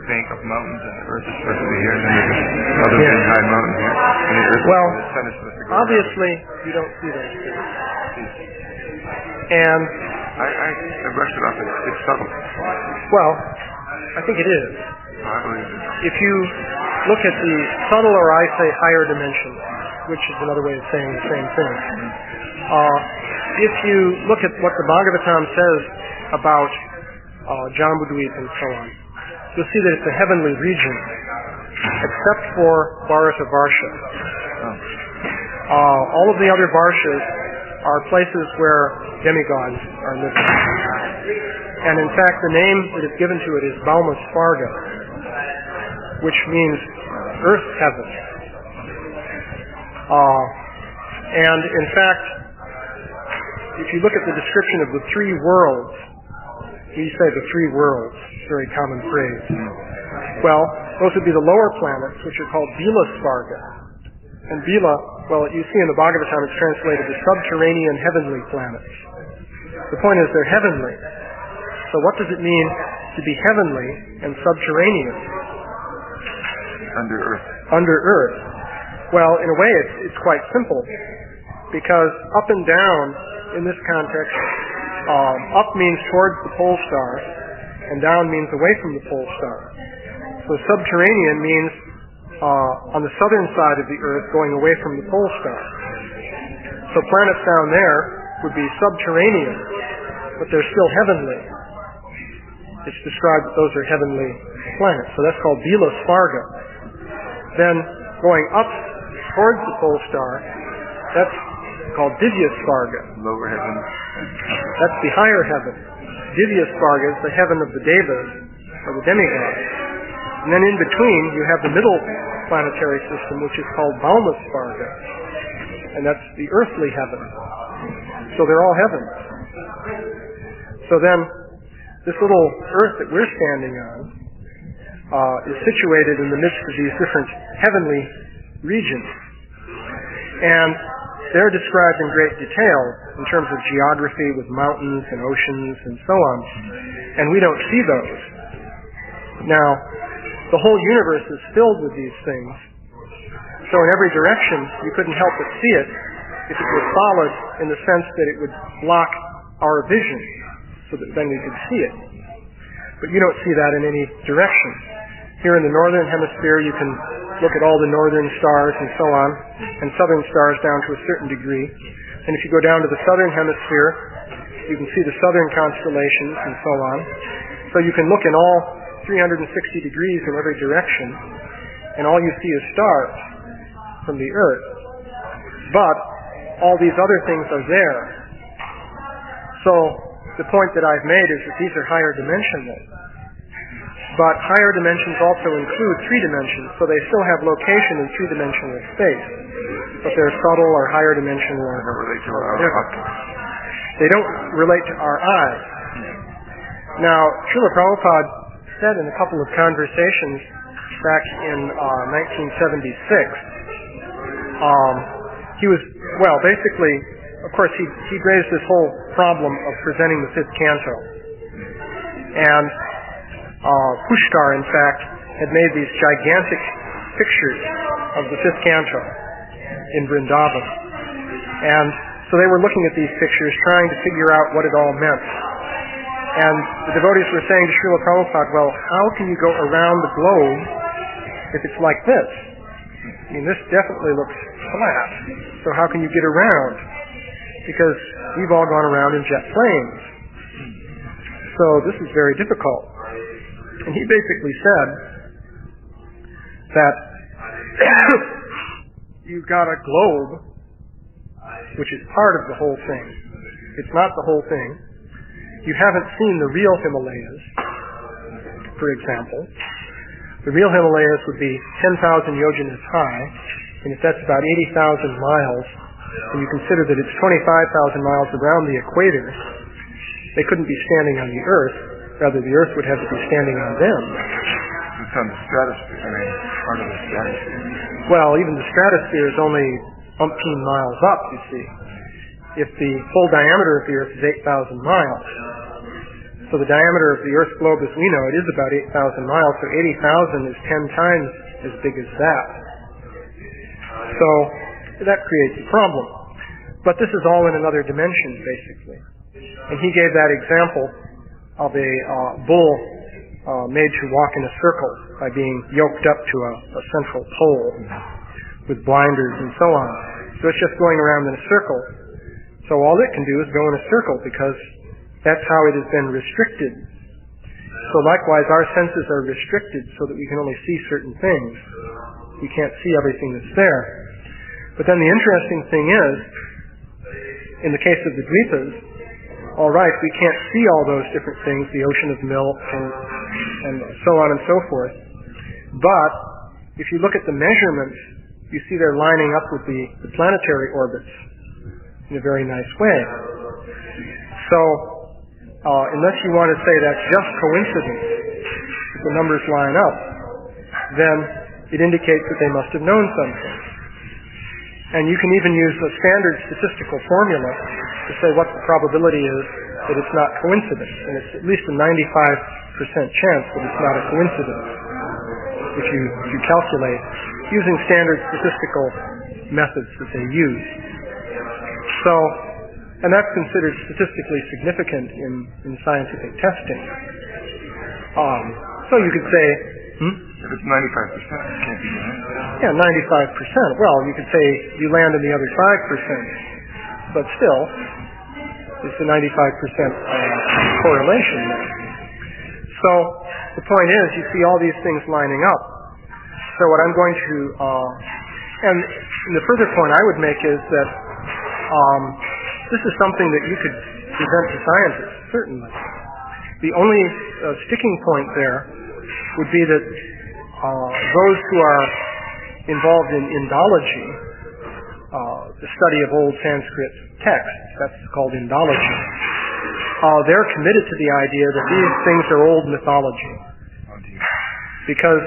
bank of mountains, and the Earth is supposed to be here, and then there's another big high mountain here, and the Earth well, the sun is supposed to go obviously, you don't see those things. And I brushed it off. It's subtle. well, I think it is. I believe it. If you look at the subtle, or I say higher dimensions, which is another way of saying the same thing, if you look at what the Bhagavatam says about Jambudvip and so on, you'll see that it's a heavenly region, except for Bharatavarsha. All of the other Varshas are places where demigods are living. And in fact, the name that is given to it is Bhaumasvarga, which means earth heaven. And in fact, if you look at the description of the three worlds, we say the three worlds, very common phrase. Well, those would be the lower planets, which are called Bilasvarga. And Bila, well, you see in the Bhagavatam it's translated as subterranean heavenly planets. The point is they're heavenly. So what does it mean to be heavenly and subterranean? Under Earth. Under Earth. Well, in a way it's quite simple, because up and down in this context, up means towards the pole star, and down means away from the pole star. So subterranean means on the southern side of the Earth going away from the pole star. So planets down there would be subterranean, but they're still heavenly. It's described that those are heavenly planets. So that's called Bilasvarga. Then going up towards the pole star, that's called Divyasvarga. Lower heaven. That's the higher heaven. Divyasvarga is the heaven of the Devas, or the demigods. And then in between, you have the middle planetary system, which is called Bhaumasvarga. And that's the earthly heaven. So they're all heavens. So then, this little earth that we're standing on is situated in the midst of these different heavenly regions. And they're described in great detail in terms of geography with mountains and oceans and so on. And we don't see those. Now, the whole universe is filled with these things. So in every direction, you couldn't help but see it if it were solid in the sense that it would block our vision, so that then we could see it. But you don't see that in any direction. Here in the northern hemisphere, you can look at all the northern stars and so on, and southern stars down to a certain degree. And if you go down to the southern hemisphere, you can see the southern constellations and so on. So you can look in all 360 degrees in every direction, and all you see is stars from the Earth. But all these other things are there. So the point that I've made is that these are higher dimensional. But higher dimensions also include three dimensions, so they still have location in three-dimensional space. But they're subtle or higher dimensional or relate to our different. They don't relate to our eyes. Now, Śrīla Prabhupāda said in a couple of conversations back in 1976, he was, well, basically, of course, he raised this whole problem of presenting the fifth canto. And Pushkar, in fact, had made these gigantic pictures of the fifth canto in Vrindavan. And so they were looking at these pictures, trying to figure out what it all meant. And the devotees were saying to Śrīla Prabhupāda, well, how can you go around the globe if it's like this? I mean, this definitely looks flat. So how can you get around? Because we've all gone around in jet planes. So this is very difficult. And he basically said that you've got a globe, which is part of the whole thing. It's not the whole thing. You haven't seen the real Himalayas, for example. The real Himalayas would be 10,000 yojanas high, and if that's about 80,000 miles, and you consider that it's 25,000 miles around the equator, they couldn't be standing on the Earth. Rather, the Earth would have to be standing on them. It's on the stratosphere, part of the stratosphere. Well, even the stratosphere is only umpteen miles up, you see. If the full diameter of the Earth is 8,000 miles. So the diameter of the Earth's globe as we know it is about 8,000 miles, so 80,000 is 10 times as big as that. So that creates a problem. But this is all in another dimension, basically. And he gave that example of a bull made to walk in a circle by being yoked up to a central pole with blinders and so on. So it's just going around in a circle. So all it can do is go in a circle because that's how it has been restricted. So likewise, our senses are restricted so that we can only see certain things. We can't see everything that's there. But then the interesting thing is, in the case of the Dvipas, all right, we can't see all those different things, the ocean of milk and so on and so forth. But if you look at the measurements, you see they're lining up with the planetary orbits in a very nice way. So unless you want to say that's just coincidence, if the numbers line up, then it indicates that they must have known something. And you can even use a standard statistical formula to say what the probability is that it's not coincidence. And it's at least a 95% chance that it's not a coincidence if you calculate using standard statistical methods that they use. So, and that's considered statistically significant in scientific testing. So you could say, if it's 95%, it can't be right. Yeah, 95%. Well, you could say you land in the other 5%, but still, it's a 95% correlation there. So the point is, you see all these things lining up. So what I'm going to, and the further point I would make is that this is something that you could present to scientists, certainly. The only sticking point there would be that those who are involved in Indology, the study of old Sanskrit texts, that's called Indology, they're committed to the idea that these things are old mythology. Because,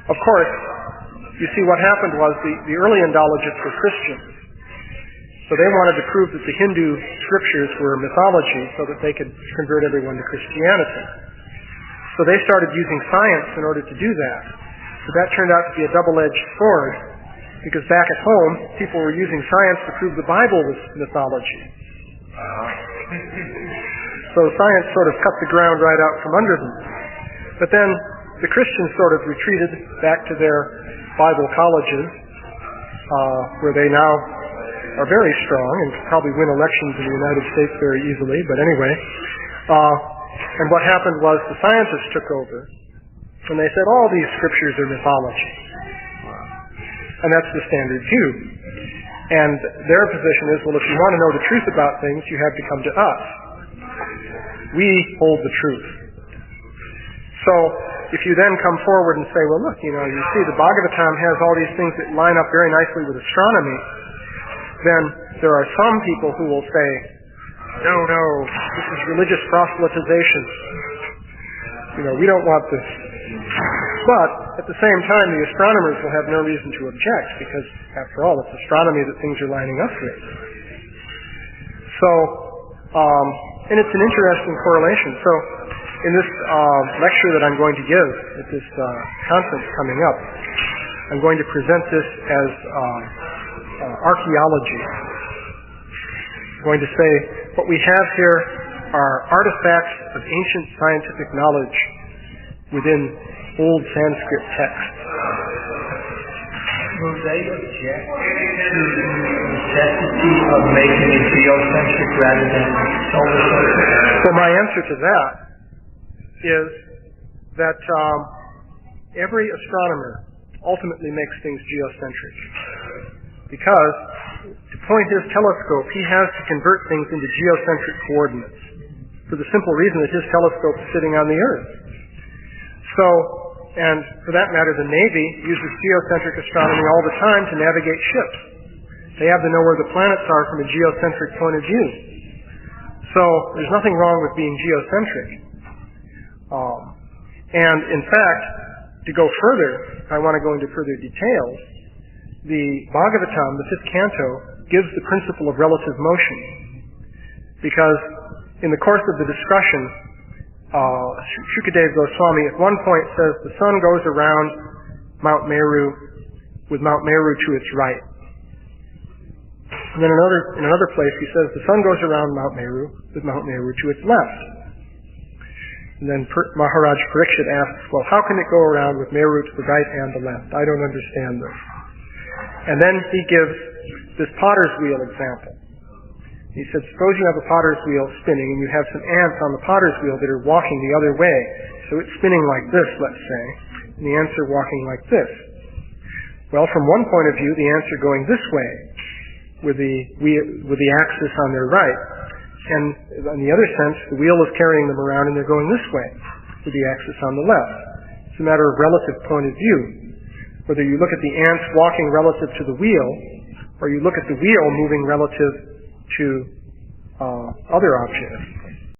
of course, you see what happened was the early Indologists were Christians. So they wanted to prove that the Hindu scriptures were mythology so that they could convert everyone to Christianity. So they started using science in order to do that. So that turned out to be a double-edged sword, because back at home, people were using science to prove the Bible was mythology. So science sort of cut the ground right out from under them. But then the Christians sort of retreated back to their Bible colleges, where they now are very strong and could probably win elections in the United States very easily. But anyway, and what happened was the scientists took over, and they said all these scriptures are mythology. And that's the standard view. And their position is, well, if you want to know the truth about things, you have to come to us. We hold the truth. So if you then come forward and say, well, look, you see the Bhagavatam has all these things that line up very nicely with astronomy, then there are some people who will say, no, this is religious proselytization. We don't want this. But at the same time, the astronomers will have no reason to object, because after all, it's astronomy that things are lining up with. So, and it's an interesting correlation. So in this lecture that I'm going to give at this conference coming up, I'm going to present this as archaeology. I'm going to say what we have here are artifacts of ancient scientific knowledge within old Sanskrit texts. Will they object to the necessity of making it geocentric rather than solar-centric? So my answer to that is that every astronomer ultimately makes things geocentric. Because to point his telescope, he has to convert things into geocentric coordinates, for the simple reason that his telescope is sitting on the Earth. So, and for that matter, the Navy uses geocentric astronomy all the time to navigate ships. They have to know where the planets are from a geocentric point of view. So there's nothing wrong with being geocentric. And in fact, to go further, I want to go into further details. The Bhagavatam, the 5th canto, gives the principle of relative motion. Because in the course of the discussion, Shukadeva Goswami at one point says the sun goes around Mount Meru with Mount Meru to its right. And then in another place he says the sun goes around Mount Meru with Mount Meru to its left. And then Maharaj Parikshit asks, well, how can it go around with Meru to the right and the left? I don't understand this. And then he gives this potter's wheel example. He said, suppose you have a potter's wheel spinning and you have some ants on the potter's wheel that are walking the other way. So it's spinning like this, let's say, and the ants are walking like this. Well, from one point of view, the ants are going this way with the axis on their right. And in the other sense, the wheel is carrying them around and they're going this way with the axis on the left. It's a matter of relative point of view. Whether you look at the ants walking relative to the wheel, or you look at the wheel moving relative to other objects.